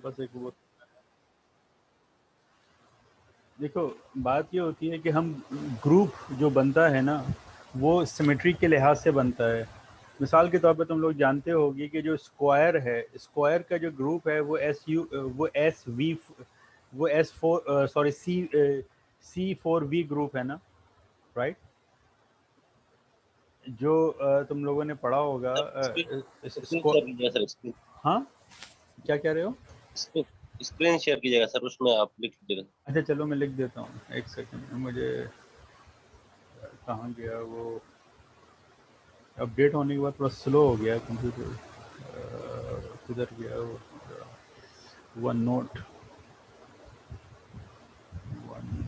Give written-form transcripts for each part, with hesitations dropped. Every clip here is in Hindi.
पास एक वो, देखो बात ये होती है कि हम ग्रुप जो बनता है ना वो सिमेट्री के लिहाज से बनता है। मिसाल के तौर पे तुम लोग जानते होगी कि जो स्क्वायर है, स्क्वायर का जो ग्रुप है वो एस वी वो S four sorry C four V group है ना, राइट? जो तुम लोगों ने पढ़ा होगा सर स्क्रीन स्क्वायर। शेयर कीजिएगा सर, स्क्रीन हाँ, क्या कह रहे हो? स्क्रीन शेयर कीजिएगा सर, उसमें आप लिख लीजिएगा। अच्छा चलो मैं लिख देता हूँ, एक सेकंड मुझे, कहाँ गया वो? अपडेट होने के बाद थोड़ा स्लो हो गया कंप्यूटर। किधर गया वो? वन नोट, वन नोट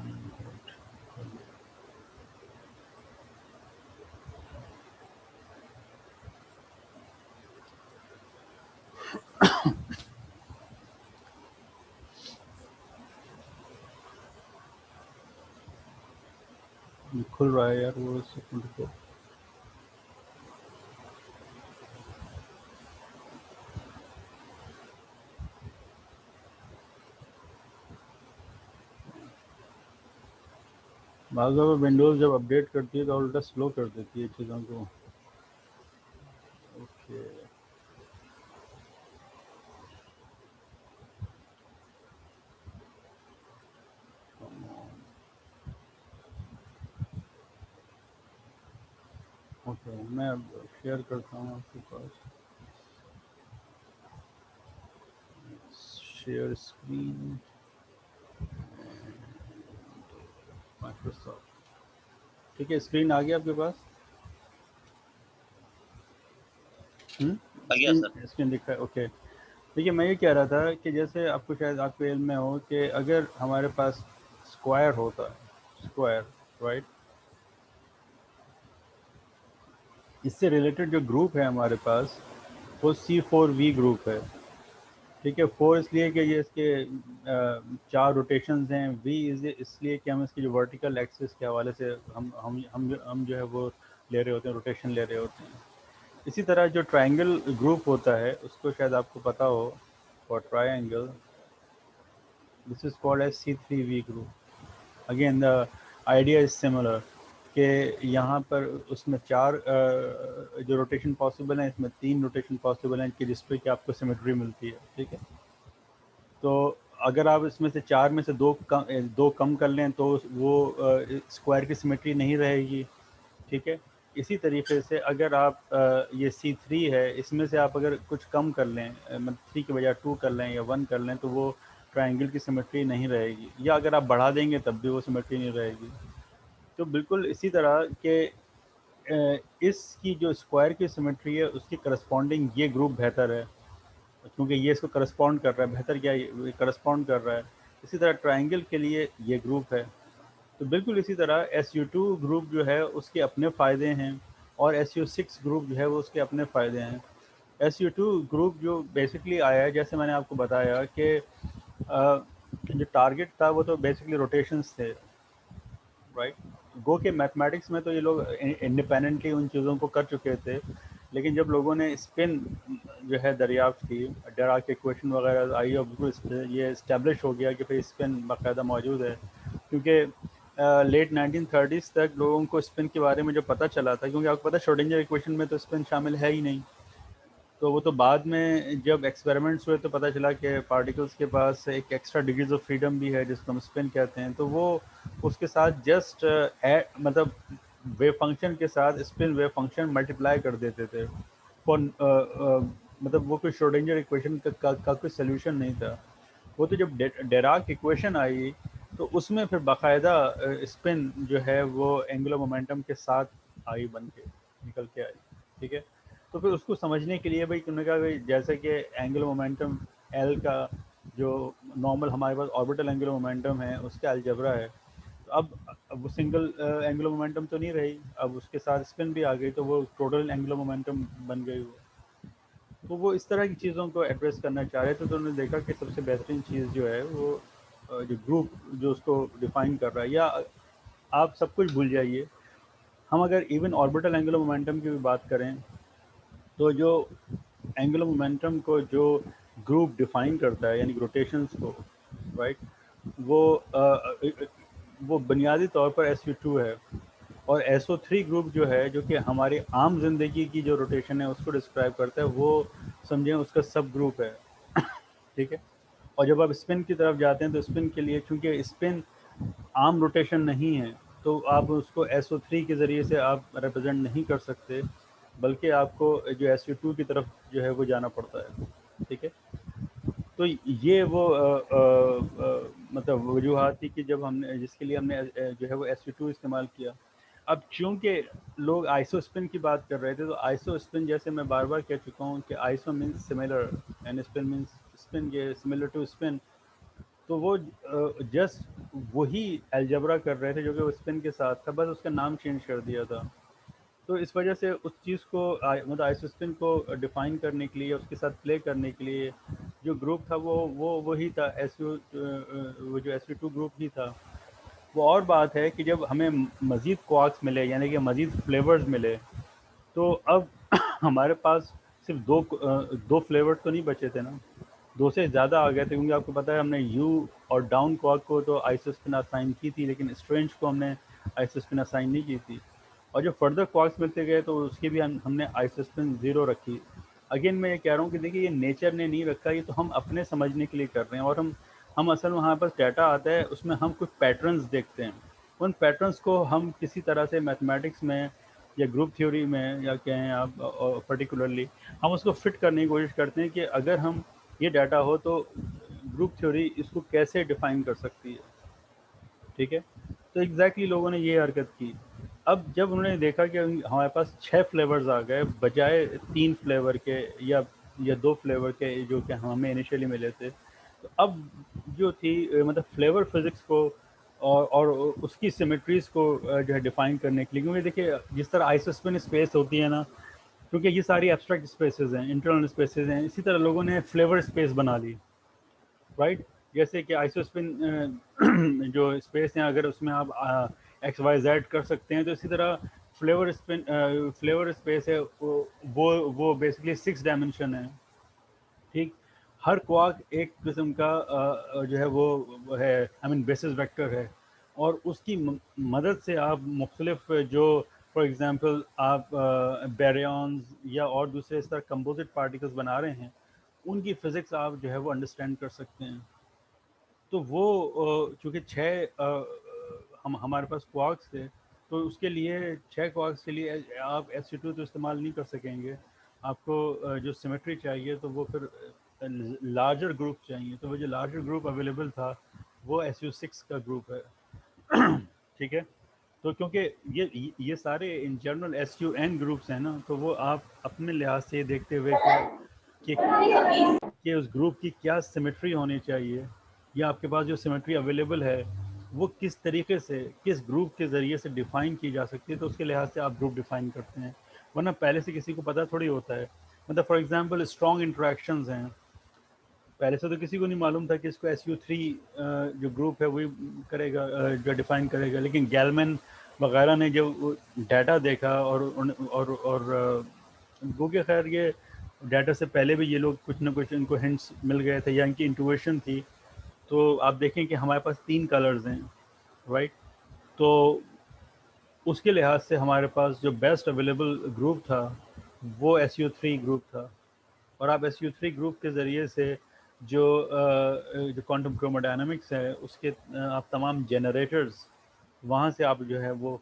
खुल रहा है यार वो, सेकंड को। बाज़ दफ़ा विंडोज़ जब अपडेट करती है तो उल्टा स्लो कर देती है चीज़ों को। ओके, ओके मैं अब शेयर करता हूँ आपके पास, शेयर स्क्रीन माइक्रोसॉफ्ट। ठीक है, स्क्रीन आ गया आपके पास? आ गया स्क्रीन, सर। स्क्रीन दिखा है, ओके। देखिए मैं ये कह रहा था कि जैसे आपको शायद आपके इल्म में हो कि अगर हमारे पास स्क्वायर होता है, स्क्वायर, राइट, इससे रिलेटेड जो ग्रुप है हमारे पास वो C4V ग्रुप है। ठीक है, फोर इसलिए कि ये इसके चार रोटेशंस हैं, वी इज इसलिए कि हम इसकी जो वर्टिकल एक्सिस के हवाले से हम जो है वो ले रहे होते हैं, रोटेशन ले रहे होते हैं। इसी तरह जो ट्रायंगल ग्रुप होता है उसको शायद आपको पता हो, for triangle this is called as C3V group. Again the idea is similar कि यहाँ पर उसमें चार जो रोटेशन पॉसिबल हैं, इसमें तीन रोटेशन पॉसिबल हैं कि जिस पे कि आपको सिमेट्री मिलती है। ठीक है, तो अगर आप इसमें से चार में से दो कम कर लें तो वो स्क्वायर की सिमेट्री नहीं रहेगी। ठीक है, इसी तरीके से अगर आप ये C3 है, इसमें से आप अगर कुछ कम कर लें, मतलब 3 के बजाय 2 कर लें या 1 कर लें, तो वो ट्रायंगल की सिमेट्री नहीं रहेगी, या अगर आप बढ़ा देंगे तब भी वो सिमेट्री नहीं रहेगी। तो बिल्कुल इसी तरह के इसकी जो स्क्वायर की सिमेट्री है उसकी करस्पॉन्डिंग ये ग्रुप बेहतर है, क्योंकि ये इसको करस्पॉन्ड कर रहा है। बेहतर क्या, ये करस्पॉन्ड कर रहा है। इसी तरह ट्रायंगल के लिए ये ग्रुप है। तो बिल्कुल इसी तरह SU2 ग्रुप जो है उसके अपने फ़ायदे हैं, और SU6 ग्रुप जो है वो उसके अपने फ़ायदे हैं। SU2 ग्रुप जो बेसिकली आया है, जैसे मैंने आपको बताया कि जो टारगेट था वो तो बेसिकली रोटेशंस थे, राइट। गो के मैथमेटिक्स में तो ये लोग इंडिपेंडेंटली उन चीज़ों को कर चुके थे, लेकिन जब लोगों ने स्पिन जो है दरियाफ्त की, डरा के क्वेश्चन वगैरह आई, और बिल्कुल ये इस्टेब्लिश हो गया कि भाई स्पिन बाकायदा मौजूद है। क्योंकि लेट 1930s तक लोगों को स्पिन के बारे में जो पता चला था, क्योंकि आपको पता है श्रोडिंगर इक्वेशन में तो स्पिन शामिल है ही नहीं, तो वो तो बाद में जब एक्सपेरिमेंट्स हुए तो पता चला कि पार्टिकल्स के पास एक एक्स्ट्रा डिग्रीज ऑफ फ्रीडम भी है जिसको हम स्पिन कहते हैं। तो वो उसके साथ जस्ट मतलब वेव फंक्शन के साथ स्पिन वेव फंक्शन मल्टीप्लाई कर देते थे फॉर मतलब वो कोई श्रोडिंगर इक्वेशन का कोई सोल्यूशन नहीं था। वो तो जब डेराक इक्वेशन आई तो उसमें फिर बाकायदा स्पिन जो है वो एंगुलर मोमेंटम के साथ आई, बन के निकल के आई। ठीक है, तो फिर उसको समझने के लिए भाई उन्होंने कहा भाई जैसे कि एंगुलर मोमेंटम एल का जो नॉर्मल हमारे पास ऑर्बिटल एंगुलर मोमेंटम है उसका अलजबरा है, तो अब वो सिंगल एंगुलर मोमेंटम तो नहीं रही, अब उसके साथ स्पिन भी आ गई, तो वो टोटल एंगुलर मोमेंटम बन गई वो। तो वो इस तरह की चीज़ों को एड्रेस करना चाह रहे थे, तो उन्होंने देखा कि सबसे बेहतरीन चीज़ जो है वो जो ग्रुप जो उसको डिफाइन कर रहा है, या आप सब कुछ भूल जाइए, हम अगर इवन ऑर्बिटल एंगुलर मोमेंटम की भी बात करें तो जो एंगुलर मोमेंटम को जो ग्रुप डिफाइन करता है यानी रोटेशंस को, राइट, वो वो बुनियादी तौर पर SU2 है। और SO3 ग्रुप जो है, जो कि हमारी आम जिंदगी की जो रोटेशन है उसको डिस्क्राइब करता है, वो समझें उसका सब ग्रुप है। ठीक है। और जब आप स्पिन की तरफ जाते हैं तो स्पिन के लिए, चूंकि स्पिन आम रोटेशन नहीं है, तो आप उसको SO3 के ज़रिए से आप रिप्रेजेंट नहीं कर सकते, बल्कि आपको जो SU2 की तरफ जो है वो जाना पड़ता है। ठीक है। तो ये वो मतलब वजूहत थी कि जब हमने, जिसके लिए हमने जो है वो SU2 इस्तेमाल किया। अब चूंकि लोग आइसो स्पिन की बात कर रहे थे, तो आइसो स्पिन, जैसे मैं बार बार कह चुका हूँ कि iso means similar and spin means spin, ये सिमिलर टू स्पिन। तो वो जस्ट वही अलजबरा कर रहे थे जो कि वो स्पिन के साथ था, बस उसका नाम चेंज कर दिया था। तो इस वजह से उस चीज़ को मतलब आइसो स्पिन को डिफाइन करने के लिए, उसके साथ प्ले करने के लिए जो ग्रुप था वो वही था, वो जो SU2 ग्रुप ही था। वो और बात है कि जब हमें मज़ीद क्वार्क्स मिले, यानी कि मज़ीद फ्लेवर्स मिले, तो अब हमारे पास सिर्फ दो फ्लेवर तो नहीं बचे थे ना, दो से ज़्यादा आ गए थे, क्योंकि आपको पता है हमने यू और डाउन क्वार्क को तो आइसोस्पिन असाइन की थी, लेकिन स्ट्रेंज को हमने आइसोस्पिन असाइन नहीं की थी। और जो फर्दर क्वार्क्स मिलते गए तो उसकी भी हमने आइसोस्पिन 0 रखी। अगेन मैं ये कह रहा हूँ कि देखिए, ये नेचर ने नहीं रखा, ये तो हम अपने समझने के लिए कर रहे हैं। और हम असल में हमारे पास डाटा आता है, उसमें हम कुछ पैटर्न्स देखते हैं, उन पैटर्न्स को हम किसी तरह से मैथमेटिक्स में या ग्रुप थ्योरी में, या कहें आप पर्टिकुलरली, हम उसको फिट करने की कोशिश करते हैं कि अगर हम ये डाटा हो तो ग्रुप थ्योरी इसको कैसे डिफाइन कर सकती है। ठीक है। तो एग्जैक्टली लोगों ने ये हरकत की। अब जब उन्होंने देखा कि हमारे पास 6 फ्लेवर्स आ गए बजाय 3 फ्लेवर के, या 2 फ्लेवर के जो कि हमें इनिशियली मिले थे, तो अब जो थी मतलब फ्लेवर फिजिक्स को और उसकी सिमेट्रीज को जो है डिफाइन करने के लिए, क्योंकि देखिए जिस तरह आइसोस्पिन स्पेस होती है ना, क्योंकि ये सारी एब्स्ट्रैक्ट स्पेसेस हैं, इंटरनल स्पेसेस हैं, इसी तरह लोगों ने फ्लेवर स्पेस बना ली, राइट। जैसे कि आइसोस्पिन जो स्पेस हैं, अगर उसमें आप XYZ कर सकते हैं, तो इसी तरह फ्लेवर स्पेस है, वो बेसिकली 6 डायमेंशन है। ठीक। हर क्वार्क एक किस्म का जो है वो है, आई मीन बेसिस वेक्टर है, और उसकी मदद से आप मुख्तलिफ जो, फॉर एग्जांपल आप बैरियॉन्स या और दूसरे इस तरह कंपोजिट पार्टिकल्स बना रहे हैं, उनकी फिज़िक्स आप जो है वो अंडरस्टैंड कर सकते हैं। तो वो चूँकि 6 हम हमारे पास क्वार्क्स थे, तो उसके लिए 6 क्वार्क्स के लिए आप SU2 तो इस्तेमाल नहीं कर सकेंगे। आपको जो सिमेट्री चाहिए तो वो फिर लार्जर ग्रुप चाहिए, तो वो जो लार्जर ग्रुप अवेलेबल था वो SU6 का ग्रुप है। ठीक है। तो क्योंकि ये सारे इन जनरल SUN ग्रुप्स हैं ना, तो वो आप अपने लिहाज से देखते हुए कि कि उस ग्रुप की क्या सिमेट्री होनी चाहिए, या आपके पास जो सिमेट्री अवेलेबल है वो किस तरीके से, किस ग्रुप के ज़रिए से डिफ़ाइन की जा सकती है, तो उसके लिहाज से आप ग्रुप डिफ़ाइन करते हैं। वरना पहले से किसी को पता थोड़ी होता है। मतलब फॉर एग्जांपल स्ट्रॉन्ग इंटरेक्शंस हैं, पहले से तो किसी को नहीं मालूम था कि इसको SU3 जो ग्रुप है वही करेगा, जो डिफ़ाइन करेगा, लेकिन गैलमैन वगैरह ने जब डाटा देखा और गो के खैर ये डाटा से पहले भी ये लोग कुछ ना कुछ इनको हिंट्स मिल गए थे या इनकी इंटुइशन थी। तो आप देखें कि हमारे पास 3 कलर्स हैं, राइट। तो उसके लिहाज से हमारे पास जो बेस्ट अवेलेबल ग्रुप था वो SU3 ग्रुप था। और आप SU3 ग्रुप के ज़रिए से जो क्वांटम क्रोमोडायनामिक्स है उसके आप तमाम जनरेटर्स वहाँ से आप जो है वो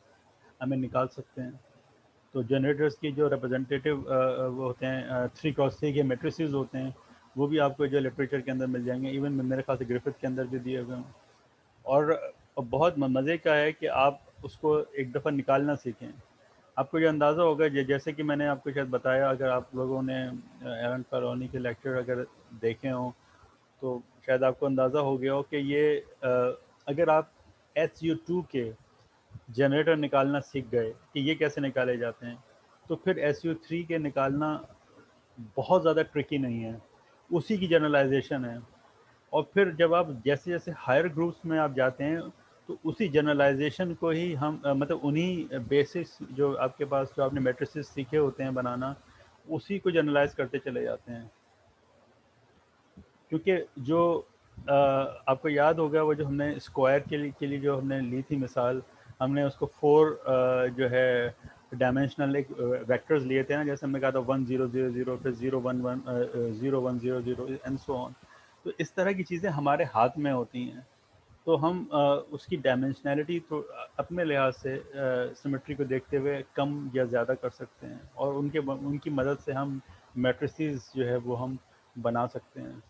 हमें निकाल सकते हैं। तो जनरेटर्स की जो रिप्रेजेंटेटिव वो होते हैं 3x3 के मेट्रिसेस होते हैं, वो भी आपको जो लिटरेचर के अंदर मिल जाएंगे, इवन मेरे ख्याल से ग्रिफिथ के अंदर भी दिए हुए हैं। और बहुत मज़े का है कि आप उसको एक दफ़ा निकालना सीखें, आपको ये अंदाज़ा होगा, जैसे कि मैंने आपको शायद बताया, अगर आप लोगों ने एरन कॉलोनी के लेक्चर अगर देखे हों तो शायद आपको अंदाज़ा हो गया हो कि ये अगर आप SU2 के जनरेटर निकालना सीख गए कि ये कैसे निकाले जाते हैं, तो फिर SU3 के निकालना बहुत ज़्यादा ट्रिकी नहीं है, उसी की जनरलाइजेशन है। और फिर जब आप जैसे जैसे हायर ग्रुप्स में आप जाते हैं, तो उसी जनरलाइजेशन को ही हम मतलब उन्हीं बेसिस जो आपके पास, जो आपने मैट्रिसेस सीखे होते हैं बनाना, उसी को जनरलाइज करते चले जाते हैं। क्योंकि जो आपको याद होगा वो जो हमने स्क्वायर के लिए जो हमने ली थी मिसाल, हमने उसको 4 जो है डायमेंशनल एक वेक्टर्स लिए थे ना, जैसे हमने कहा था 1 0 0 0 फिर 0 1 1 0 1 0 0 एंड सो ऑन। तो इस तरह की चीज़ें हमारे हाथ में होती हैं, तो हम उसकी डायमेंशनैलिटी तो अपने लिहाज से सिमेट्री को देखते हुए कम या ज़्यादा कर सकते हैं, और उनकी मदद से हम मैट्रिसेस जो है वो हम बना सकते हैं।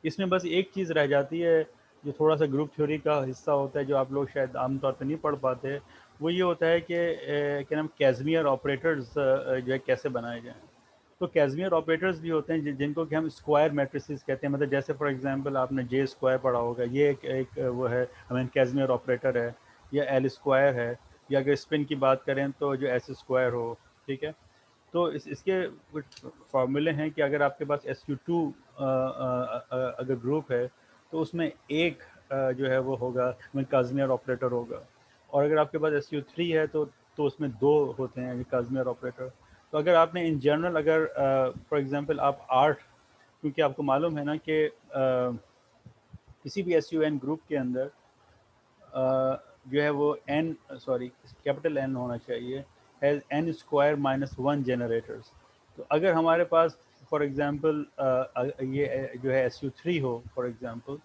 इसमें बस एक चीज़ रह जाती है जो थोड़ा सा ग्रुप थ्योरी का हिस्सा होता है, जो आप लोग शायद आमतौर पे नहीं पढ़ पाते, वो ये होता है कि क्या नाम कैज़मियर ऑपरेटर्स जो है कैसे बनाए जाएं। तो कैज़मियर ऑपरेटर्स भी होते हैं जिनको कि हम स्क्वायर मैट्रिसेस कहते हैं। मतलब जैसे फॉर एग्जांपल आपने जे स्क्वायर पढ़ा होगा, ये एक वो है, हमें कैज़मियर ऑपरेटर है, या एल स्क्वायर है, या अगर स्पिन की बात करें तो जो एस स्क्वायर हो। ठीक है, तो इसके कुछ फार्मूले हैं कि अगर आपके पास SU2 अगर ग्रुप है तो उसमें एक जो है वो होगा, काज़मियर ऑपरेटर होगा, और अगर आपके पास SU3 है तो उसमें 2 होते हैं काज़मियर ऑपरेटर। तो अगर आपने इन जनरल अगर फॉर एग्जांपल आप 8, क्योंकि आपको मालूम है ना कि किसी भी SUN ग्रुप के अंदर जो है वो एन, सॉरी कैपिटल एन होना चाहिए, has an square minus 1 generators. तो अगर हमारे पास फॉर एग्जांपल ये जो है SU3 हो फॉर एग्जांपल,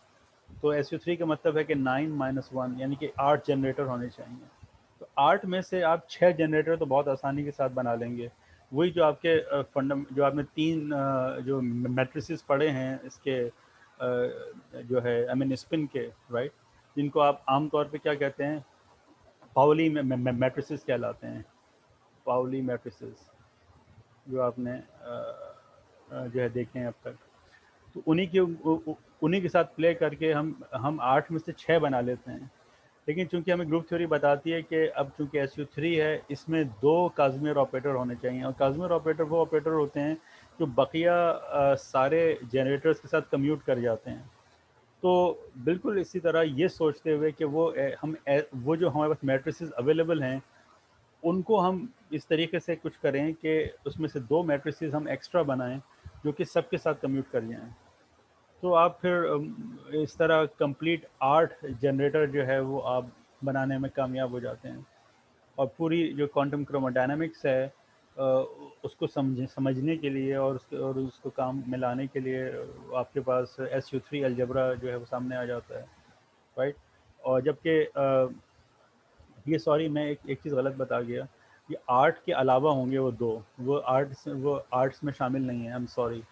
तो SU3 का मतलब है कि 9 - 1 यानी कि 8 जनरेटर होने चाहिए। तो 8 में से आप 6 जनरेटर तो बहुत आसानी के साथ बना लेंगे। वही जो आपके जो आपने 3 जो मैट्रिसेस पढ़े हैं इसके जो है आई मीन स्पिन के, राइट, जिनको आप आमतौर पे क्या कहते हैं, पाउली मैट्रिसेस कहलाते हैं। पाउली मैट्रिसेस जो आपने जो है देखे हैं अब तक, तो उन्हीं के साथ प्ले करके हम 8 में से 6 बना लेते हैं। लेकिन चूंकि हमें ग्रुप थ्योरी बताती है कि अब चूंकि SU3 है, इसमें 2 काज़मियर ऑपरेटर होने चाहिए, और काज़मियर ऑपरेटर वो ऑपरेटर होते हैं जो बकिया सारे जनरेटर्स के साथ कम्यूट कर जाते हैं। तो बिल्कुल इसी तरह ये सोचते हुए कि वो जो हमारे पास मैट्रिसेस अवेलेबल हैं, उनको हम इस तरीके से कुछ करें कि उसमें से 2 मैट्रिसेस हम एक्स्ट्रा बनाएं जो कि सबके साथ कम्यूट कर जाएं। तो आप फिर इस तरह कंप्लीट 8 जनरेटर जो है वो आप बनाने में कामयाब हो जाते हैं, और पूरी जो क्वांटम क्रोमोडायनामिक्स है उसको समझने के लिए और उसको काम में लाने के लिए आपके पास SU3 अलजेब्रा जो है वो सामने आ जाता है, राइट। और जबकि ये सॉरी मैं एक चीज़ गलत बता गया, ये आर्ट के अलावा होंगे वो 2, वो आर्ट्स में शामिल नहीं है, आई एम सॉरी।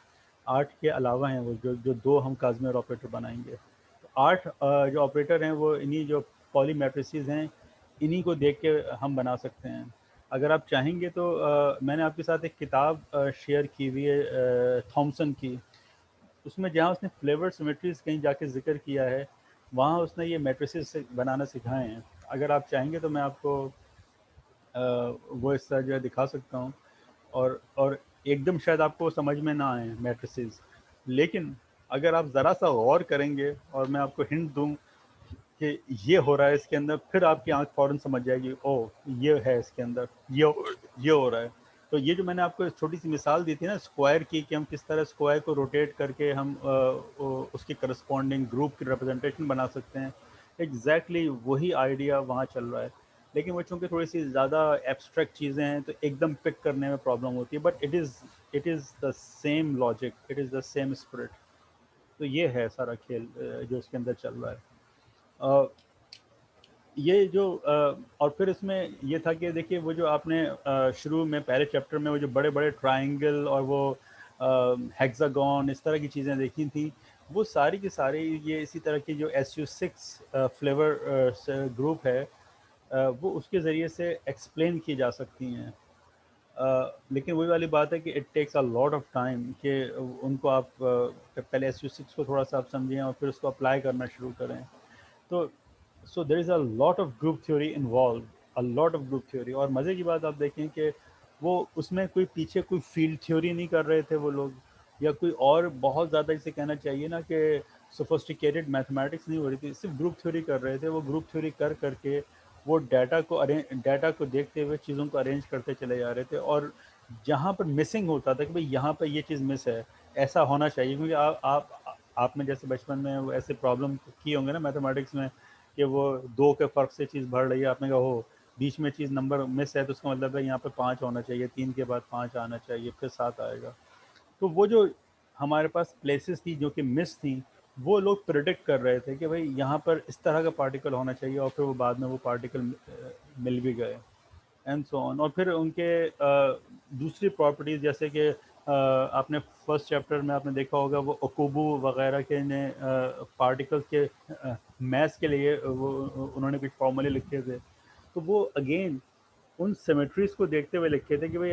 आर्ट के अलावा हैं वो जो 2 हम काज़मियर ऑपरेटर बनाएंगे। तो 8 जो ऑपरेटर हैं वो इन्हीं जो पॉली मैट्रिसेस हैं, इन्हीं को देख के हम बना सकते हैं। अगर आप चाहेंगे तो मैंने आपके साथ एक किताब शेयर की हुई है थॉमसन की, उसमें जहाँ उसने फ्लेवर सिमेट्रीज कहीं जाके जिक्र किया है, वहाँ उसने ये मैट्रिसेस बनाना सिखाए हैं। अगर आप चाहेंगे तो मैं आपको वो हिस्सा जो है दिखा सकता हूँ, और एकदम शायद आपको समझ में ना आए मैट्रिसेस, लेकिन अगर आप ज़रा सा गौर करेंगे और मैं आपको हिंट दूँ कि ये हो रहा है इसके अंदर, फिर आपकी आंख फौरन समझ जाएगी, ओ ये है इसके अंदर, ये हो रहा है। तो ये जो मैंने आपको एक छोटी सी मिसाल दी थी ना स्क्वायर की, कि हम किस तरह स्क्वायर को रोटेट करके हम उसके करस्पॉन्डिंग ग्रुप की रिप्रेजेंटेशन बना सकते हैं, एग्जैक्टली वही आइडिया वहाँ चल रहा है। लेकिन वो चूँकि थोड़ी सी ज़्यादा एब्स्ट्रैक्ट चीज़ें हैं तो एकदम पिक करने में प्रॉब्लम होती है, but it is the same logic, it is the same spirit. तो ये है सारा खेल जो इसके अंदर चल रहा है। ये जो और फिर इसमें ये था कि देखिए वो जो आपने शुरू में पहले चैप्टर में वो जो बड़े बड़े ट्रायंगल और वो हेक्सागन इस तरह की चीज़ें देखी थी, वो सारी की सारी ये इसी तरह की जो SU6 फ्लेवर ग्रुप है, वो उसके ज़रिए से एक्सप्लेन की जा सकती हैं। लेकिन वही वाली बात है कि it takes a lot of time कि उनको आप पहले SU6 को थोड़ा सा आप समझें और फिर उसको अप्लाई करना शुरू करें। तो so there is a lot of group theory involve, a lot of group theory. और मज़े की बात आप देखें कि वो उसमें कोई पीछे कोई फील्ड थ्योरी नहीं कर रहे थे वो लोग, या कोई और बहुत ज़्यादा इसे कहना चाहिए ना कि सोफिस्टिकेटेड मैथमेटिक्स नहीं हो रही थी, सिर्फ ग्रुप थ्योरी कर रहे थे। वो ग्रुप थ्योरी कर करके वो डाटा को देखते हुए चीज़ों को अरेंज करते चले जा रहे थे, और जहाँ पर मिसिंग होता था कि भाई यहाँ पर ये चीज़ मिस है, ऐसा होना चाहिए, क्योंकि आपने जैसे बचपन में वो ऐसे प्रॉब्लम की होंगे ना मैथमेटिक्स में कि वो 2 के फ़र्क से चीज़ बढ़ रही है, आपने कहा हो बीच में चीज़ नंबर मिस है तो उसका मतलब है यहाँ पे 5 होना चाहिए, 3 के बाद 5 आना चाहिए, फिर 7 आएगा। तो वो जो हमारे पास प्लेसेस थी जो कि मिस थी, वो लोग प्रिडिक्ट कर रहे थे कि भाई यहाँ पर इस तरह का पार्टिकल होना चाहिए, और फिर वो बाद में वो पार्टिकल मिल भी गए एंड सो ऑन। और फिर उनके दूसरी प्रॉपर्टीज़ जैसे कि आपने फर्स्ट चैप्टर में आपने देखा होगा वो ओकुबू वगैरह के ने पार्टिकल्स के मैथ्स के लिए वो उन्होंने कुछ फॉर्मूले लिखे थे। तो वो अगेन उन सिमेट्रीज को देखते हुए लिखे थे कि भाई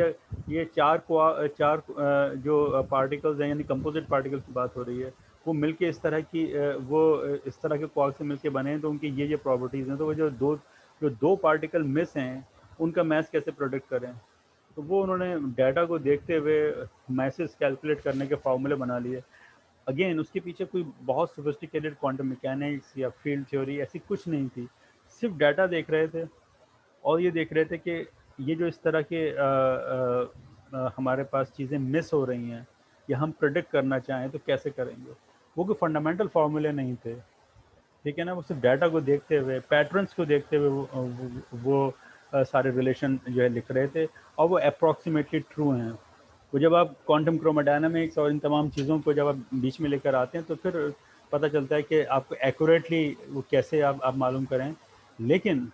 ये चार जो पार्टिकल्स हैं, यानी कंपोजिट पार्टिकल्स की बात हो रही है, वो मिलके इस तरह की इस तरह के क्वार्क से मिलके बने हैं, तो उनकी ये प्रॉपर्टीज़ हैं। तो वो जो दो पार्टिकल मिस हैं उनका मैथ्स कैसे प्रोडिक्ट करें, तो वो उन्होंने डाटा को देखते हुए मैसेज कैलकुलेट करने के फार्मूले बना लिए। अगेन उसके पीछे कोई बहुत सोफिस्टिकेटेड क्वांटम मैकेनिक्स या फील्ड थ्योरी ऐसी कुछ नहीं थी, सिर्फ डाटा देख रहे थे और ये देख रहे थे कि ये जो इस तरह के हमारे पास चीज़ें मिस हो रही हैं या हम प्रिडिक्ट करना चाहें तो कैसे करेंगे। वो कोई फंडामेंटल फार्मूले नहीं थे, ठीक है ना, वो सिर्फ डाटा को देखते हुए, पैटर्न्स को देखते हुए सारे रिलेशन जो है लिख रहे थे, और वो अप्रॉक्सीमेटली ट्रू हैं। वो जब आप क्वांटम क्रोमोडायनामिक्स और इन तमाम चीज़ों को जब आप बीच में लेकर आते हैं तो फिर पता चलता है कि आपको एक्यूरेटली वो कैसे आप मालूम करें। लेकिन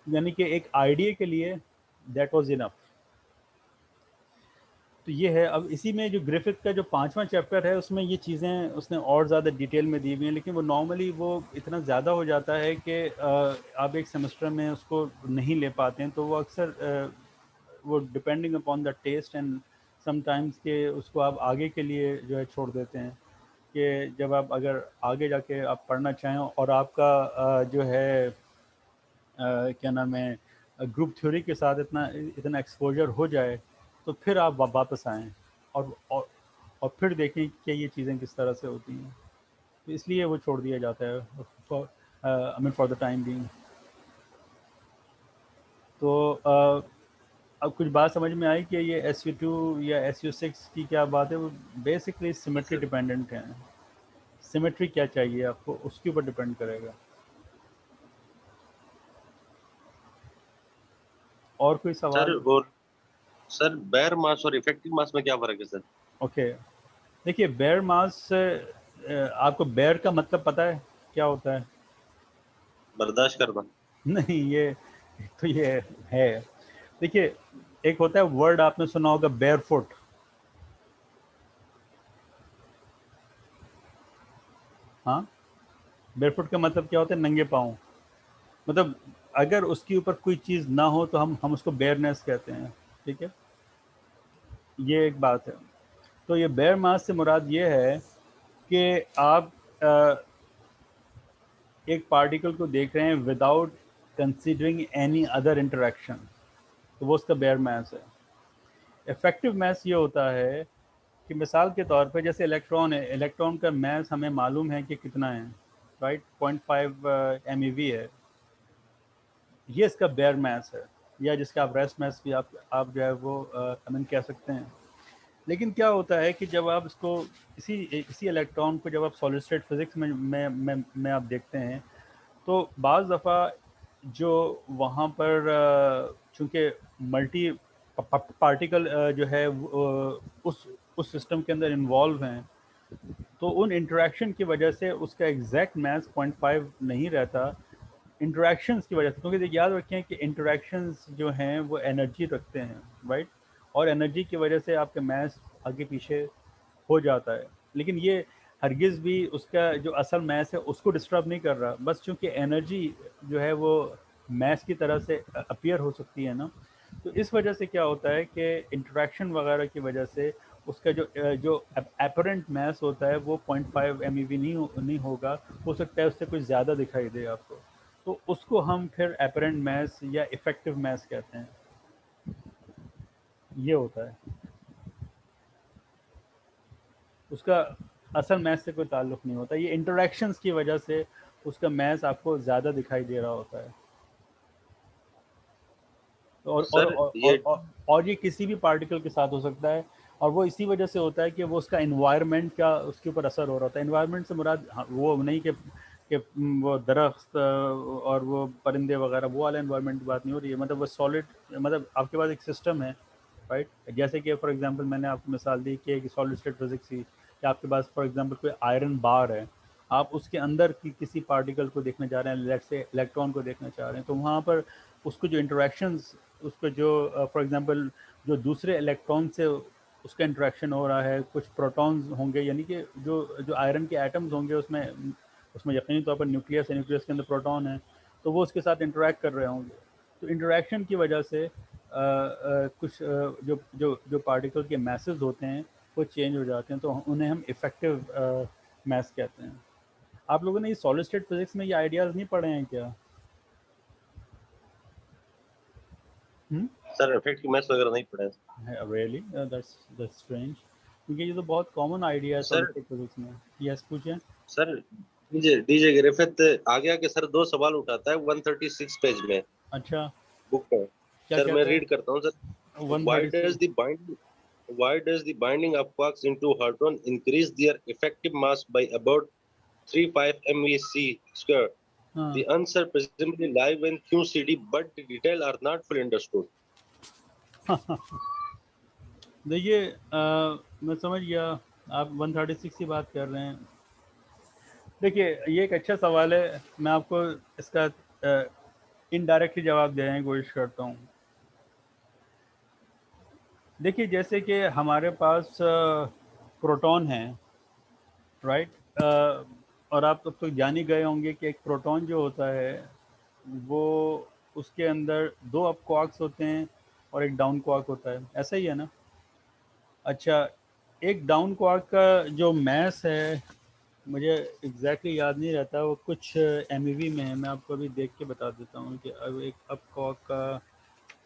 यानी कि एक आइडिया के लिए दैट वाज इनफ। तो ये है। अब इसी में जो ग्रिफिथ का जो 5वां चैप्टर है उसमें ये चीज़ें उसने और ज़्यादा डिटेल में दी हुई हैं, लेकिन वो नॉर्मली वो इतना ज़्यादा हो जाता है कि आप एक सेमेस्टर में उसको नहीं ले पाते हैं, तो वो अक्सर वो depending upon the test and sometimes के उसको आप आगे के लिए जो है छोड़ देते हैं कि जब आप अगर आगे जाके आप पढ़ना चाहें और आपका जो है क्या नाम है ग्रुप थ्योरी के साथ इतना इतना एक्सपोजर हो जाए तो फिर आप वापस आएँ और फिर देखें कि ये चीज़ें किस तरह से होती हैं। तो इसलिए वो छोड़ दिया जाता है for I mean for the time being. तो अब कुछ बात समझ में आई कि ये SU2 या SU6 की क्या बात है। वो बेसिकली सिमेट्री सर डिपेंडेंट है। सिमेट्री क्या चाहिए आपको उसके ऊपर डिपेंड करेगा। और कोई सर सवाल? और सर बेयर मास और इफेक्टिव मास में क्या फर्क है सर? ओके, देखिए बेयर मास से आपको बेयर का मतलब पता है क्या होता है? बर्दाश्त करना। नहीं, ये तो ये है। देखिए, एक होता है वर्ड आपने सुना होगा बेयरफुट। हाँ, बेयरफुट का मतलब क्या होता है? नंगे पाँव। मतलब अगर उसके ऊपर कोई चीज़ ना हो तो हम उसको बेयरनेस कहते हैं, ठीक है। ये एक बात है। तो ये बेयर मास से मुराद ये है कि आप एक पार्टिकल को देख रहे हैं without considering any other interaction, तो वो उसका बेयर मास है। इफेक्टिव मास ये होता है कि मिसाल के तौर पे जैसे इलेक्ट्रॉन है, इलेक्ट्रॉन का मास हमें मालूम है कि कितना है, राइट, 0.5 MeV है। ये इसका बेयर मास है, या जिसका आप रेस्ट मास भी आप जो है वो आई मीन कह सकते हैं। लेकिन क्या होता है कि जब आप इसको इसी इसी इलेक्ट्रॉन को जब आप सॉलिड स्टेट फिजिक्स में आप देखते हैं तो बाज़ दफ़ा जो वहाँ पर चूँकि मल्टी पार्टिकल जो है उस सिस्टम के अंदर इन्वॉल्व हैं, तो उन इंटरेक्शन की वजह से उसका एग्जैक्ट मास 0.5 नहीं रहता, इंटरेक्शंस की वजह से। क्योंकि देखिए याद रखें कि इंटरेक्शंस जो हैं वो एनर्जी रखते हैं, राइट, और एनर्जी की वजह से आपका मास आगे पीछे हो जाता है। लेकिन ये हरगिज़ भी उसका जो असल मैस है उसको डिस्टर्ब नहीं कर रहा, बस चूंकि एनर्जी जो है वो मैस की तरह से अपीयर हो सकती है ना, तो इस वजह से क्या होता है कि इंटरेक्शन वगैरह की वजह से उसका जो अपरेंट मैस होता है वो 0.5 MeV नहीं होगा, हो सकता है उससे कुछ ज़्यादा दिखाई दे आपको। तो उसको हम फिर अपरेंट मैस या इफेक्टिव मैस कहते हैं। ये होता है, उसका असल मैथ से कोई ताल्लुक़ नहीं होता। ये इंटरेक्शंस की वजह से उसका मैथ आपको ज़्यादा दिखाई दे रहा होता है। और और सर और ये और, और, और ये किसी भी पार्टिकल के साथ हो सकता है। और वो इसी वजह से होता है कि वो उसका इन्वायरमेंट का उसके ऊपर असर हो रहा होता है। इन्वायरमेंट से मुराद वो नहीं कि वो दरख्त और वो परिंदे वगैरह, वो वाला इन्वायरमेंट की बात नहीं हो रही है। मतलब वो सॉलिड, मतलब आपके पास एक सिस्टम है, राइट। जैसे कि फॉर एग्जांपल मैंने आपको मिसाल दी कि सॉलिड स्टेट फिजिक्स की, कि आपके पास फॉर एग्जांपल कोई आयरन बार है, आप उसके अंदर की किसी पार्टिकल को देखना चाह रहे हैं, लेट्स से इलेक्ट्रॉन को देखना चाह रहे हैं, तो वहाँ पर उसको जो इंटरेक्शंस, उसको जो फॉर एग्जांपल जो दूसरे इलेक्ट्रॉन से उसका इंटरेक्शन हो रहा है, कुछ प्रोटॉन्स होंगे, यानी कि जो जो आयरन के एटम्स होंगे उसमें उसमें यकीनी तौर पर न्यूक्लियस है, न्यूक्लियस के अंदर प्रोटॉन है, तो वो उसके साथ इंटरेक्ट कर रहे होंगे। तो इंटरेक्शन की वजह से कुछ जो जो जो पार्टिकल के मैसेज होते हैं वो चेंज हो जाते हैं, तो उन्हें हम इफ़ेक्टिव मैस कहते हैं। आप लोगों ने ये सॉलिड स्टेट फिजिक्स में ये आइडियाज़ नहीं पढ़े हैं क्या? सर इफेक्टिव मैथ्स वगैरह नहीं पढ़े हैं। रियली? दैट्स स्ट्रेंज, क्योंकि ये तो बहुत कॉमन आइडिया है सॉलिड सर स्टेट फिजिक्स में। यस, पूछें। सर डीजे डीजे ग्रिफिथ आगे आके सर दो सवाल उठाता है 136 पेज में अच्छा, बुक में। क्या सर मैं कहता है? रीड करता हूँ sir. Why 136। does the binding why does the binding of quarks into hadron increase their effective mass by about 35 MeC square? हाँ। The answer presumably lie in QCD, but the detail are not fully understood. देखिए, मैं समझ गया आप 136 की बात कर रहे हैं। देखिए, ये एक अच्छा सवाल है, मैं आपको इसका इनडायरेक्टली जवाब देने की कोशिश करता हूँ। देखिए, जैसे कि हमारे पास प्रोटॉन है, राइट। और आप अब तो जान ही गए होंगे कि एक प्रोटॉन जो होता है वो, उसके अंदर दो अप क्वार्क्स होते हैं और एक डाउन क्वार्क होता है, ऐसा ही है ना? अच्छा, एक डाउन क्वार्क का जो मैस है, मुझे एग्जैक्टली याद नहीं रहता, वो कुछ एमईवी में है, मैं आपको अभी देख के बता देता हूँ कि अब एक अप क्वार्क का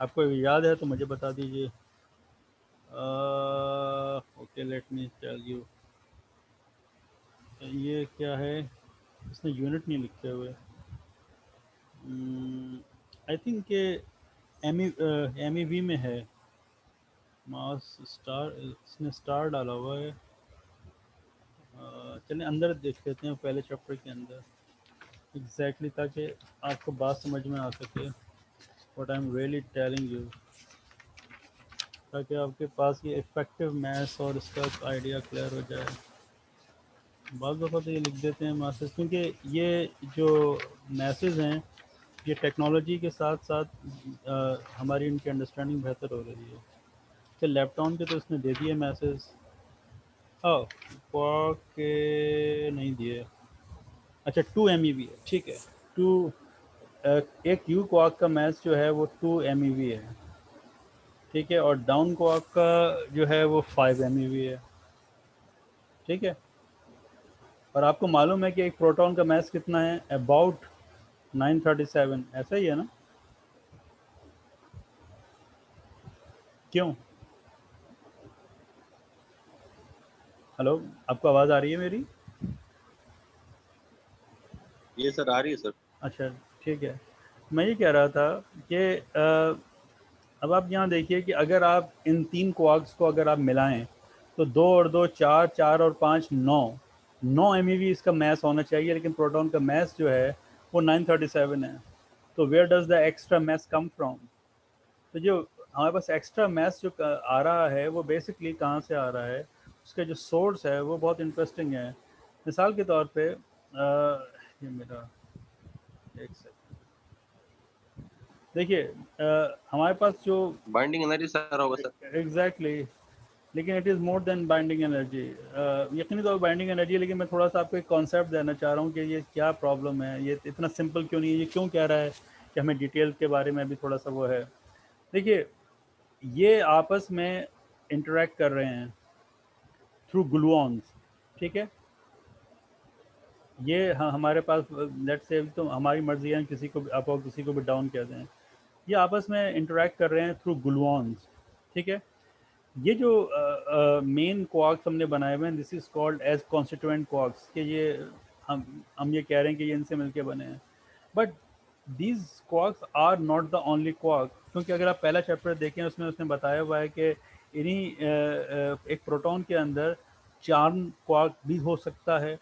आपको याद है तो मुझे बता दीजिए। Okay, let me tell you. ये क्या है, इसने यूनिट नहीं लिखे हुए। आई थिंक के एम ई वी में है, मास स्टार, इसने स्टार डाला हुआ है। चलिए अंदर देख लेते हैं, पहले चैप्टर के अंदर एग्जैक्टली, ताकि आपको बात समझ में आ सके what I am really telling you, ताकि आपके पास ये इफेक्टिव मैथ्स और इसका आइडिया क्लियर हो जाए। बाज़ दफ़ा तो ये लिख देते हैं मैसेज, क्योंकि ये जो मैसेज हैं ये टेक्नोलॉजी के साथ साथ हमारी इनकी अंडरस्टैंडिंग बेहतर हो रही है। तो लैपटॉप के तो इसने दे दिए मैसेज, हाँ, क्वार्क के नहीं दिए। अच्छा, 2 MeV है, ठीक है। टू एक यू क्वार्क का मैथ जो है वो 2 MeV है, ठीक है, और डाउन क्वार्क का जो है वो 5 MeV है, ठीक है। और आपको मालूम है कि एक प्रोटॉन का मैथ कितना है? अबाउट 937, ऐसा ही है ना? क्यों? हेलो, आपको आवाज़ आ रही है मेरी? ये सर आ रही है सर। अच्छा, ठीक है। मैं ये कह रहा था कि अब आप यहाँ देखिए कि अगर आप इन तीन क्वार्क्स को अगर आप मिलाएं, तो दो और दो चार, चार और पाँच नौ, 9 MeV इसका मैस होना चाहिए, लेकिन प्रोटॉन का मैस जो है वो 937 है। तो where does the extra mass come from? तो जो हमारे पास एक्स्ट्रा मैस जो आ रहा है वो बेसिकली कहाँ से आ रहा है, उसका जो सोर्स है वो बहुत इंटरेस्टिंग है। मिसाल के तौर पे ये मेरा एक सेकंड, देखिए, हमारे पास जो बाइंडिंग एनर्जी सर होगा सर। एग्जैक्टली exactly, लेकिन it is more than binding energy. यकीनी तौर पर बाइंडिंग एनर्जी है, लेकिन मैं थोड़ा सा आपको एक कॉन्सेप्ट देना चाह रहा हूँ कि ये क्या प्रॉब्लम है, ये इतना सिंपल क्यों नहीं है, ये क्यों कह रहा है कि हमें डिटेल के बारे में भी थोड़ा सा वो है। देखिए, ये आपस में इंटरेक्ट कर रहे हैं थ्रू ग्लूऑन्स, ठीक है। ये हमारे पास लेट्स से तो हमारी मर्जी है, किसी को भी अप और किसी को भी डाउन कह दें, ये आपस में इंटरेक्ट कर रहे हैं थ्रू ग्लूऑन्स, ठीक है। ये जो मेन क्वार्क्स हमने बनाए हुए हैं, this is called as constituent quarks, कि ये हम ये कह रहे हैं कि ये इनसे मिलके बने हैं। But these quarks are not the only quark, क्योंकि अगर आप पहला चैप्टर देखें उसमें उसने बताया हुआ है कि इन्हीं एक प्रोटॉन के अंदर 4 क्वार्क भी हो सकता है,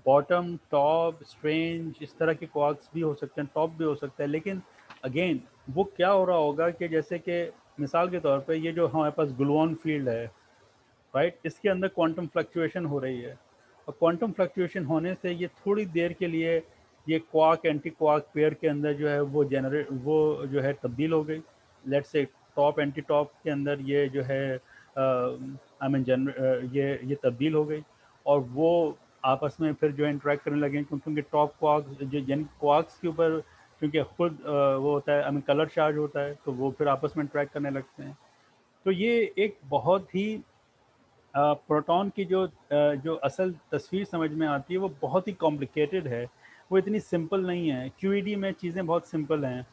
बॉटम, टॉप, स्ट्रेंज, इस तरह के क्वार्क्स भी हो सकते हैं, टॉप भी हो सकता है। लेकिन अगेन वो क्या हो रहा होगा कि जैसे कि मिसाल के तौर पे ये जो हमारे पास ग्लूऑन फील्ड है, राइट, इसके अंदर क्वांटम फ्लक्चुएशन हो रही है, और क्वांटम फ्लक्चुएशन होने से ये थोड़ी देर के लिए ये क्वार्क एंटी क्वार्क पेयर के अंदर जो है वो जो है तब्दील हो गई। Let's say top anti top के अंदर ये जो है आई मीन ये तब्दील हो गई, और वो आपस में फिर जो इंटरेक्ट करने लगे, क्योंकि टॉप क्वार्क जो जिन क्वार्क्स के ऊपर क्योंकि खुद वो होता है, आई मीन कलर चार्ज होता है, तो वो फिर आपस में इंटरेक्ट करने लगते हैं। तो ये एक बहुत ही प्रोटॉन की जो असल तस्वीर समझ में आती है वो बहुत ही कॉम्प्लिकेटेड है, वो इतनी सिंपल नहीं है। क्यूईडी में चीज़ें बहुत सिंपल हैं,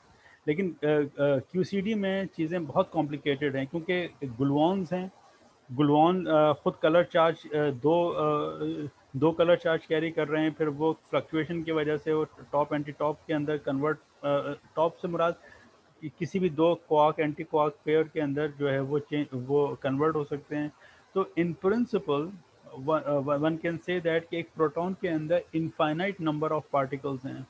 लेकिन क्यूसीडी में चीज़ें बहुत कॉम्प्लिकेटेड हैं, क्योंकि ग्लूऑन्स हैं। ग्लूऑन खुद कलर चार्ज दो कलर चार्ज कैरी कर रहे हैं, फिर वो फ्लक्चुएशन की वजह से वो टॉप एंटी टॉप के अंदर कन्वर्ट, टॉप से मुराद कि किसी भी दो क्वार्क एंटी क्वार्क पेयर के अंदर जो है वो कन्वर्ट हो सकते हैं। तो in principle one can say that कि एक प्रोटॉन के अंदर इनफाइनाइट नंबर ऑफ पार्टिकल्स हैं।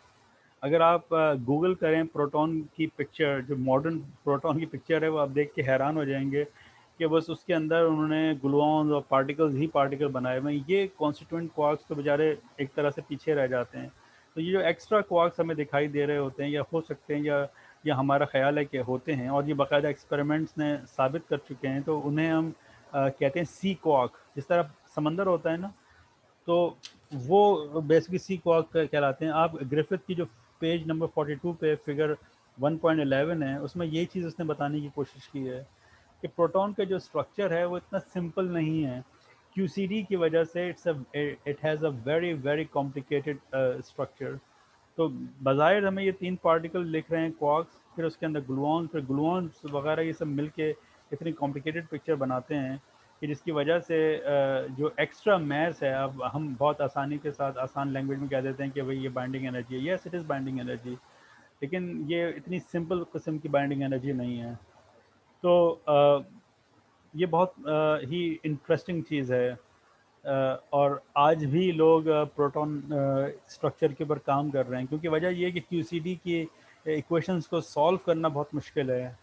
अगर आप गूगल करें प्रोटॉन की पिक्चर, जो मॉडर्न प्रोटॉन की पिक्चर है, वो आप देख के हैरान हो जाएंगे कि बस उसके अंदर उन्होंने ग्लूऑन्स और पार्टिकल्स ही पार्टिकल बनाए हुए हैं। ये कॉन्स्टिट्यूएंट क्वार्क्स तो बेचारे एक तरह से पीछे रह जाते हैं। तो ये जो एक्स्ट्रा क्वार्क्स हमें दिखाई दे रहे होते हैं, या हो सकते हैं, या हमारा ख्याल है कि होते हैं, और ये बाकायदा एक्सपेरिमेंट्स ने साबित कर चुके हैं, तो उन्हें हम कहते हैं सी क्वार्क। जिस तरह समंदर होता है ना, तो वो बेसिकली सी क्वार्क कहलाते हैं। आप ग्रिफिथ की जो पेज नंबर 42 पे फिगर 1.11 है, उसमें यही चीज़ उसने बताने की कोशिश की है कि प्रोटॉन का जो स्ट्रक्चर है वो इतना सिंपल नहीं है। क्यूसीडी की वजह से it has a very very complicated structure. तो बज़ाहिर हमें ये 3 पार्टिकल लिख रहे हैं क्वार्क्स, फिर उसके अंदर ग्लूऑन, फिर ग्लूऑन्स वगैरह, ये सब मिलके इतनी कॉम्प्लिकेटेड पिक्चर बनाते हैं कि जिसकी वजह से जो एक्स्ट्रा मैस है, अब हम बहुत आसानी के साथ आसान लैंग्वेज में कह देते हैं कि भाई ये बाइंडिंग एनर्जी है। Yes, it is binding energy, लेकिन ये इतनी सिंपल किस्म की बाइंडिंग एनर्जी नहीं है। तो ये बहुत ही इंटरेस्टिंग चीज़ है। और आज भी लोग प्रोटॉन स्ट्रक्चर के ऊपर काम कर रहे हैं, क्योंकि वजह ये है कि क्यूसीडी की इक्वेशंस को सॉल्व करना बहुत मुश्किल है।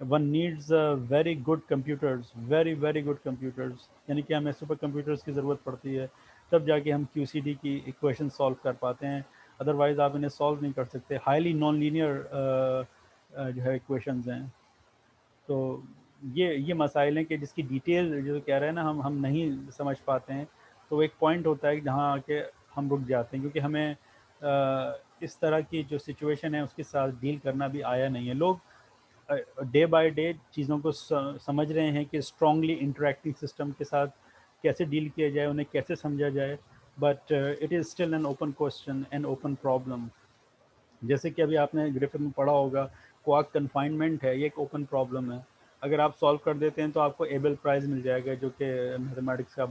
One needs very good computers, very very good computers, यानी कि हमें सुपर कंप्यूटर्स की ज़रूरत पड़ती है, तब जाके हम क्यूसीडी की इक्वेशन सॉल्व कर पाते हैं। अदरवाइज़ आप इन्हें सॉल्व नहीं कर सकते। हाईली नॉन लीनियर जो है इक्वेशंस हैं। तो ये मसाइल हैं कि जिसकी डिटेल जो कह रहे हैं ना, हम नहीं समझ पाते हैं। तो एक पॉइंट होता है कि जहाँ आके हम रुक जाते हैं, क्योंकि हमें इस तरह की जो सिचुएशन है उसके साथ डील करना भी आया नहीं है। लोग डे बाय डे चीज़ों को समझ रहे हैं कि स्ट्रांगली इंटरेक्टिंग सिस्टम के साथ कैसे डील किया जाए, उन्हें कैसे समझा जाए, but it is still an open question, an open problem. जैसे कि अभी आपने ग्रिफिथ में पढ़ा होगा, क्वार्क कन्फाइनमेंट है, ये एक ओपन प्रॉब्लम है। अगर आप सॉल्व कर देते हैं तो आपको एबल प्राइज़ मिल जाएगा, जो कि मैथमेटिक्स का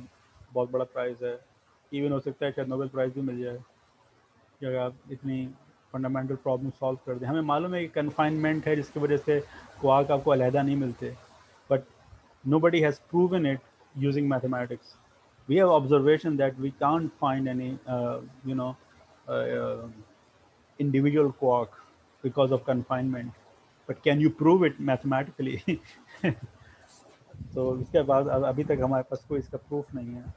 बहुत बड़ा प्राइज़ है। इवन हो सकता है शायद नोबेल प्राइज़ भी मिल जाए कि अगर आप इतनी फंडामेंटल प्रॉब्लम सॉल्व कर दें। हमें मालूम है कि कन्फाइनमेंट है जिसकी वजह से क्वार्क आपको अलहदा नहीं मिलते, but nobody has proven it using mathematics. We have observation that we can't find any you know uh, individual quark because of confinement, but can you prove it mathematically? तो इसके बाद अभी तक हमारे पास कोई इसका प्रूफ नहीं है।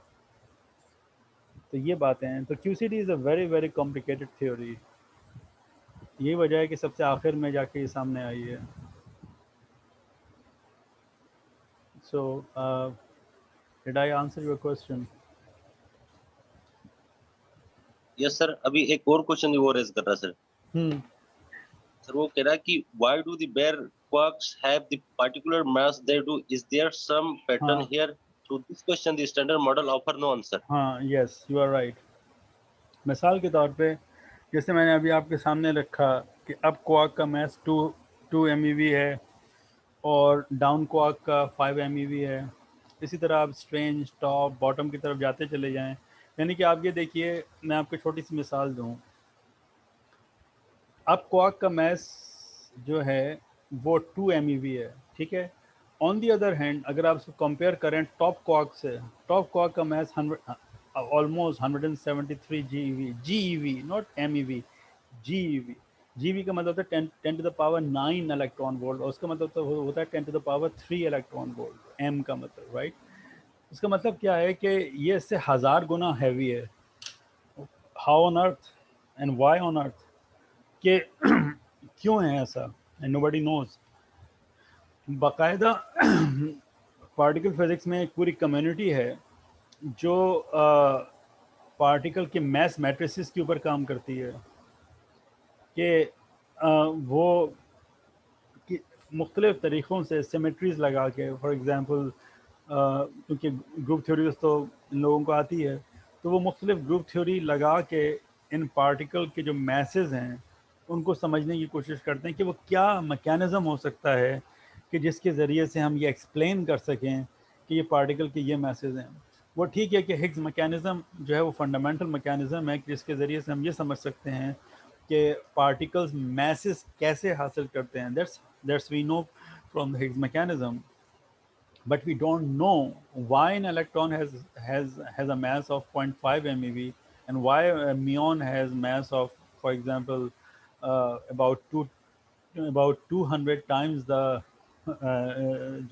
तो ये बातें हैं। तो QCD is a very very complicated theory. यही वजह है कि सबसे आखिर में जाके ये सामने आई है। So did I answer your question? Yes sir, अभी एक और क्वेश्चन वो रेज कर रहा है सर। हम्म सर वो कह रहा है कि why do the bare quarks have the particular mass they do, is there some pattern हाँ here? To this question the standard model offer no answer. हाँ, यस, यू आर राइट। मिसाल के तौर पे जैसे मैंने अभी आपके सामने रखा कि अप क्वार्क का मैस टू MeV है, और डाउन क्वार्क का 5 MeV है। इसी तरह आप स्ट्रेंज, टॉप, बॉटम की तरफ जाते चले जाएं। यानी कि आप ये देखिए, मैं आपको छोटी सी मिसाल दूं। अप क्वार्क का मैस जो है वो 2 MeV है, ठीक है, ऑन दी अदर हैंड अगर आप इसको कंपेयर करें टॉप क्वार्क से, टॉप क्वार्क का mass 100 almost 173 GeV, GeV not MeV, GeV. GeV का मतलब होता है 10 to the power 9 electron volt, और उसका मतलब तो होता है 10 to the power 3 electron volt, M का मतलब, राइट। इसका मतलब क्या है कि ये इससे 1000 गुना हैवी है। How on earth and why on earth, कि क्यों है ऐसा, एंड नोबडी नोज। बाकायदा पार्टिकल फिजिक्स में एक पूरी कम्युनिटी है जो पार्टिकल के मैथ मैट्रिसेस के ऊपर काम करती है, कि वो कि मुख्तलिफ़ तरीक़ों से सिमेट्रीज़ लगा के, फॉर एग्ज़ाम्पल क्योंकि ग्रुप थ्योरीज तो इन लोगों को आती है, तो वो मुख्तलिफ़ ग्रुप थ्योरी लगा के इन पार्टिकल के जो मैसेज हैं उनको समझने की कोशिश करते हैं कि वो क्या मैकेनिज़्म हो सकता है कि जिसके ज़रिए से हम ये एक्सप्लेन कर सकें कि ये पार्टिकल के ये मैसेज हैं। वो ठीक है कि हिग्स मैकेनिज़्म जो है वो फंडामेंटल मैकेनिज़्म है कि जिसके ज़रिए से हम ये समझ सकते हैं कि पार्टिकल्स मैसेज कैसे हासिल करते हैं। That's we know from the Higgs mechanism, but we don't know why an electron has a mass of 0.5 MeV, and why a muon has mass of, for example, about 200 times the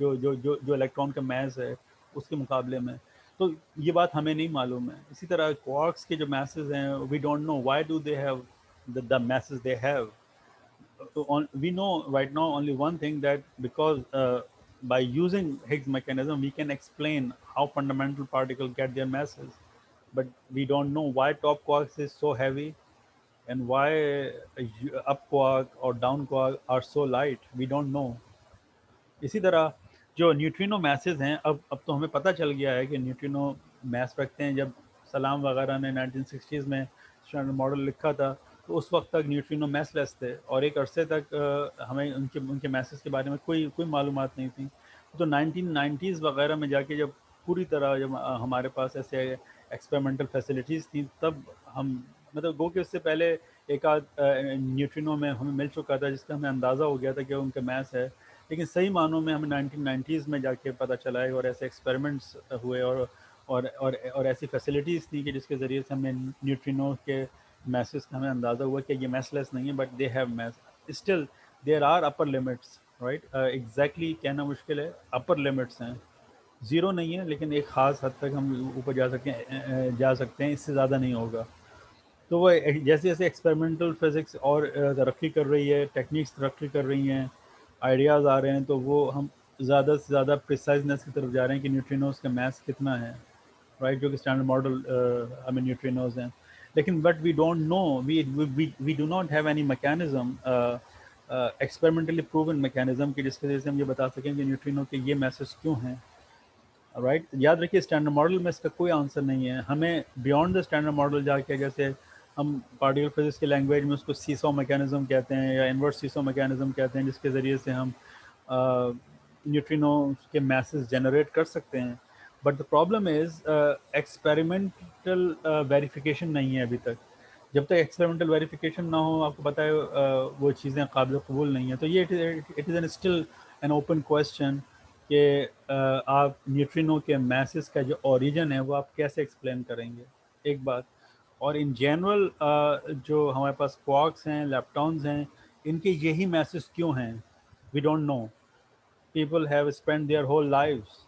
जो इलेक्ट्रॉन का मैस है उसके मुकाबले में। तो ये बात हमें नहीं मालूम है। इसी तरह क्वार्क्स के जो मैसेज हैं, we don't know why do they have the masses they have. We know right now only one thing, that because by using Higgs mechanism we can explain how fundamental particles get their masses, but we don't know why top quarks is so heavy and why up quark or down quark are so light. We don't know. इसी तरह जो न्यूट्रिनो मैसेज हैं, अब तो हमें पता चल गया है कि न्यूट्रिनो मैस रखते हैं। जब सलाम वगैरह ने 1960s में स्टैंडर्ड मॉडल लिखा था तो उस वक्त तक न्यूट्रिनो मैसलेस थे, और एक अरसे तक हमें उनके मैसेज के बारे में कोई मालूमात नहीं थी। तो 1990s वगैरह में जाके जब पूरी तरह जब हमारे पास ऐसे एक्सपेरिमेंटल फैसिलिटीज़ थी, तब हम मतलब गो कि उससे पहले एक आध न्यूट्रिनो में हमें मिल चुका था जिसका हमें अंदाज़ा हो गया था कि उनका मैस है। लेकिन सही मानों में हमें 1990s में जाके पता चला है, और ऐसे एक्सपेरिमेंट्स हुए और ऐसी फैसिलिटीज़ थी कि जिसके ज़रिए से हमें न्यूट्रिनो के मैसेज का हमें अंदाज़ा हुआ कि ये मैसलेस नहीं है, but they have mass. Still there are upper limits, right. Exactly कहना मुश्किल है, अपर लिमिट्स हैं, ज़ीरो नहीं है, लेकिन एक ख़ास हद तक हम ऊपर जा सकते हैं, इससे ज़्यादा नहीं होगा। तो वो जैसे जैसे एक्सपेरिमेंटल फिज़िक्स और तरक्की कर रही है, टेक्निक्स तरक्की कर रही हैं, आइडियाज़ आ रहे हैं, तो वो हम ज़्यादा से ज़्यादा प्रिसाइजनेस की तरफ जा रहे हैं कि न्यूट्रिनोज़ का मैथ कितना है, राइट, जो कि स्टैंडर्ड मॉडल हमें न्यूट्रिनोज़ हैं। लेकिन but we don't know, we do not have any mechanism, experimentally proven mechanism कि जिसकी वजह से हम ये बता सकें कि न्यूट्रिनो के ये मैसेज क्यों हैं, राइट। याद रखिए स्टैंडर्ड मॉडल में इसका कोई आंसर नहीं है। हमें बियॉन्ड द स्टैंडर्ड मॉडल जाके, जैसे हम पार्टिकल फिजिक्स के लैंग्वेज में उसको सीसॉ मैकेनिज्म कहते हैं या इन्वर्स सीसॉ मैकेनिज्म कहते हैं, जिसके ज़रिए से हम न्यूट्रिनो के मैसेज जनरेट कर सकते हैं। But the problem is experimental verification नहीं है अभी तक। जब तक एक्सपेरिमेंटल वेरिफिकेशन ना हो, आपको पता है वो चीज़ें काबिल कबूल नहीं है। तो ये it is an still an open question कि आप न्यूट्रिनो के मैसेज का जो ओरिजिन है वो आप कैसे एक्सप्लेन करेंगे, एक बात। और इन जनरल जो हमारे पास क्वार्क्स हैं, लेप्टॉन्स हैं, इनके यही मैसेज क्यों हैं, we don't know. People have spend their whole lives.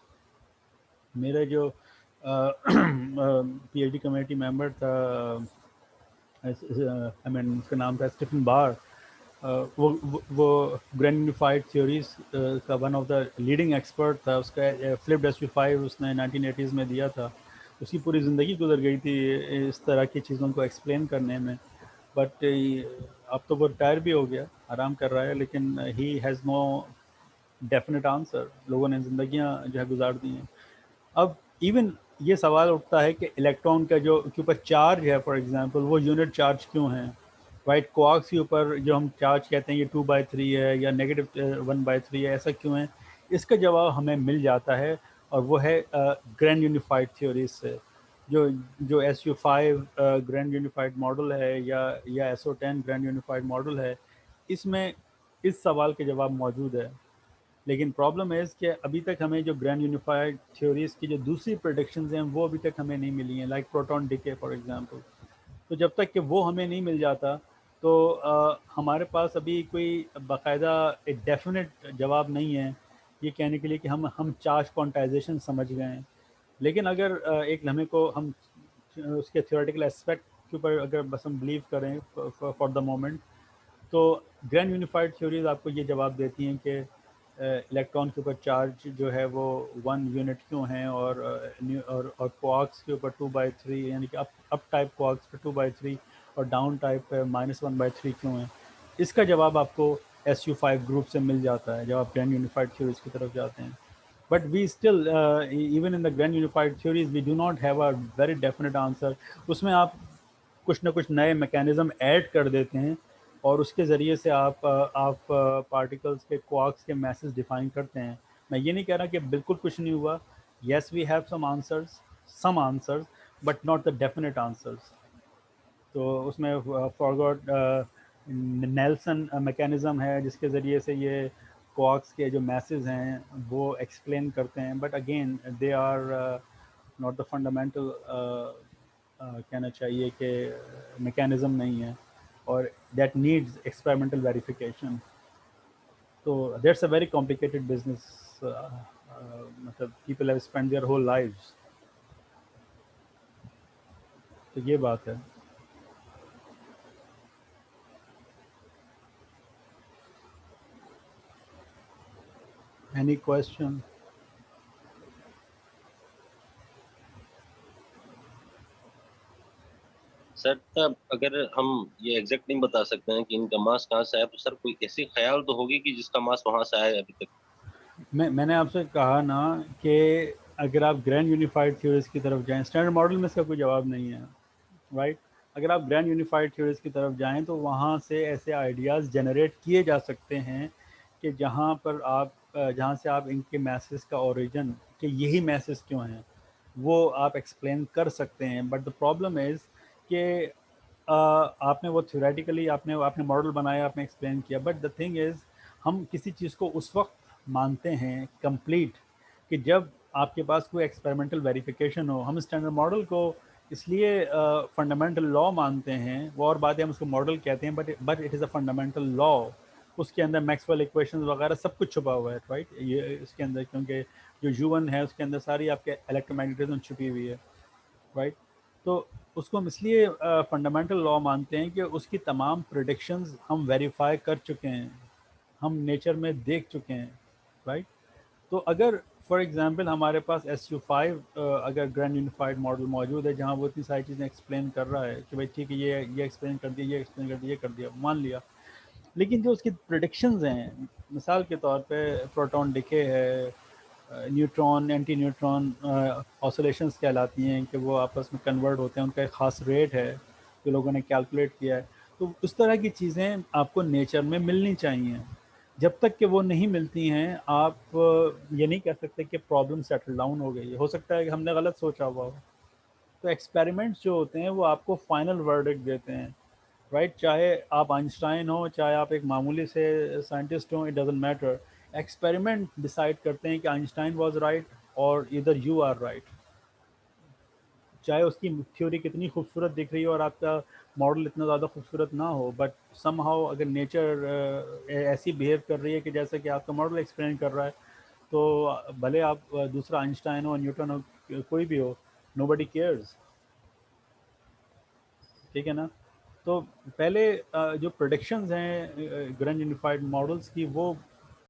मेरे जो पीएचडी कमेटी मेंबर था, आई मीन उसका नाम था स्टीफन बार, वो ग्रैंड यूनिफाइड थ्योरीज का one of the leading expert था। उसका फ्लिप्ड SU5 उसने 1980s में दिया था। उसकी पूरी ज़िंदगी गुजर गई थी इस तरह की चीज़ों को एक्सप्लेन करने में। बट अब तो वो रिटायर भी हो गया, आराम कर रहा है, लेकिन he has no definite answer. लोगों ने ज़िंदगियाँ जो है गुजार दी हैं। अब इवन ये सवाल उठता है कि इलेक्ट्रॉन का जो के ऊपर चार्ज है, फॉर एग्जांपल, वो यूनिट चार्ज क्यों है, राइट। क्वार्क्स के ऊपर जो हम चार्ज कहते हैं ये 2/3 है या -1/3 है, ऐसा क्यों है? इसका जवाब हमें मिल जाता है, और वो है ग्रैंड यूनिफाइड थ्योरीज से। जो जो SU5 ग्रैंड यूनिफाइड मॉडल है या SO10 ग्रैंड यूनिफाइड मॉडल है, इसमें इस सवाल के जवाब मौजूद है लेकिन प्रॉब्लम है कि अभी तक हमें जो ग्रैंड यूनिफाइड थ्योरीज की जो दूसरी प्रेडिक्शंस हैं वो अभी तक हमें नहीं मिली हैं, like proton decay for example. तो जब तक कि वो हमें नहीं मिल जाता तो हमारे पास अभी कोई बाकायदा एक डेफिनेट जवाब नहीं है ये कहने के लिए कि हम चार्ज क्वांटाइजेशन समझ गए हैं। लेकिन अगर एक लम्हे को हम उसके थ्योरेटिकल एस्पेक्ट के ऊपर अगर बस हम बिलीव करें फॉर द मोमेंट, तो ग्रैंड यूनिफाइड थ्योरीज आपको ये जवाब देती हैं कि इलेक्ट्रॉन के ऊपर चार्ज जो है वो 1 यूनिट क्यों है, और क्वार्क्स के ऊपर 2/3, यानी कि अप टाइप क्वार्क्स पे 2/3 और डाउन टाइप पे -1/3 क्यों है। इसका जवाब आपको SU5 ग्रुप से मिल जाता है जब आप ग्रैंड यूनिफाइड थ्योरीज की तरफ जाते हैं। But we still, even in the grand unified theories, we do not have a very definite answer. उसमें आप कुछ ना कुछ नए मैकेनिज्म ऐड कर देते हैं और उसके ज़रिए से आप पार्टिकल्स के क्वार्क्स के मैसेज डिफाइन करते हैं। मैं ये नहीं कह रहा कि बिल्कुल कुछ नहीं हुआ। Yes, we have some answers but not the definite answers. तो उसमें फॉरगॉट नेल्सन मैकेनिज़्म है जिसके ज़रिए से ये क्वार्क्स के जो मैसेज हैं वो एक्सप्लेन करते हैं, but again they are not the fundamental, कहना चाहिए कि मैकेनिज़्म नहीं है, और दैट नीड्स एक्सपेरिमेंटल वेरिफिकेशन। तो that's a very complicated business, मतलब people have spend their whole lives. तो ये बात है। Any question? सर तब अगर हम ये एग्जैक्ट नहीं बता सकते हैं कि इनका मास कहाँ से आया, तो सर कोई ऐसी ख्याल तो होगी कि जिसका मास वहां से आया है अभी तक। मैंने आपसे कहा ना कि अगर आप ग्रैंड यूनिफाइड थ्योरीज की तरफ जाएं, स्टैंडर्ड मॉडल में इसका कोई जवाब नहीं है, राइट। अगर आप ग्रैंड यूनिफाइड थ्योरीज की तरफ जाएं तो वहाँ से ऐसे आइडियाज़ जनरेट किए जा सकते हैं कि जहाँ पर आप जहाँ से आप इनके मैसेज का ओरिजिन, कि यही मैसेज क्यों हैं, वो आप एक्सप्लेन कर सकते हैं। बट द प्रॉब्लम इज़ कि आपने वो थ्योरेटिकली आपने आपने मॉडल बनाया, आपने एक्सप्लेन किया, बट द थिंग इज़ हम किसी चीज़ को उस वक्त मानते हैं कंप्लीट कि जब आपके पास कोई एक्सपेरिमेंटल वेरिफिकेशन हो। हम स्टैंडर्ड मॉडल को इसलिए फंडामेंटल लॉ मानते हैं, वो और बात है हम उसको मॉडल कहते हैं, but it is a fundamental law. उसके अंदर मैक्सवेल इक्वेशंस वगैरह सब कुछ छुपा हुआ है, राइट। ये इसके अंदर, क्योंकि जो U1 है उसके अंदर सारी आपके इलेक्ट्रोमैग्नेटिज्म छुपी हुई है, राइट। तो उसको हम इसलिए फंडामेंटल लॉ मानते हैं कि उसकी तमाम प्रिडिक्शंस हम वेरीफाई कर चुके हैं, हम नेचर में देख चुके हैं, राइट। तो अगर फॉर एग्जांपल हमारे पास SU5 अगर ग्रैंड यूनिफाइड मॉडल मौजूद है जहां वो इतनी सारी चीज़ें एक्सप्लेन कर रहा है कि भाई ठीक है, ये एक्सप्लेन कर दिया, ये एक्सप्लेन कर दिया, ये कर दिया, मान लिया। लेकिन जो उसकी प्रिडिक्शंस हैं, मिसाल के तौर पे प्रोटॉन डिके है, न्यूट्रॉन एंटी न्यूट्रॉन ऑसिलेशंस कहलाती हैं कि वो आपस में कन्वर्ट होते हैं, उनका एक ख़ास रेट है जो लोगों ने कैलकुलेट किया है। तो उस तरह की चीज़ें आपको नेचर में मिलनी चाहिए। जब तक कि वो नहीं मिलती हैं आप ये नहीं कह सकते कि प्रॉब्लम सेटल डाउन हो गई है। हो सकता है कि हमने गलत सोचा हुआ हो। तो एक्सपेरिमेंट्स जो होते हैं वो आपको फाइनल वर्डिक्ट देते हैं, राइट। चाहे आप आइंस्टाइन हो, चाहे आप एक मामूली से साइंटिस्ट हो, it doesn't matter. Experiment decide करते हैं कि आइंस्टाइन वाज राइट और इधर यू आर राइट। चाहे उसकी थ्योरी कितनी खूबसूरत दिख रही हो और आपका मॉडल इतना ज़्यादा खूबसूरत ना हो, बट समहाउ अगर नेचर ऐसी बिहेव कर रही है कि जैसे कि आपका मॉडल एक्सप्लेन कर रहा है, तो भले आप दूसरा आइंस्टाइन हो, न्यूटन हो, कोई भी हो, नोबडी केयर्स, ठीक है ना। तो पहले जो प्रोडिक्शंस हैं ग्रैंड यूनिफाइड मॉडल्स की, वो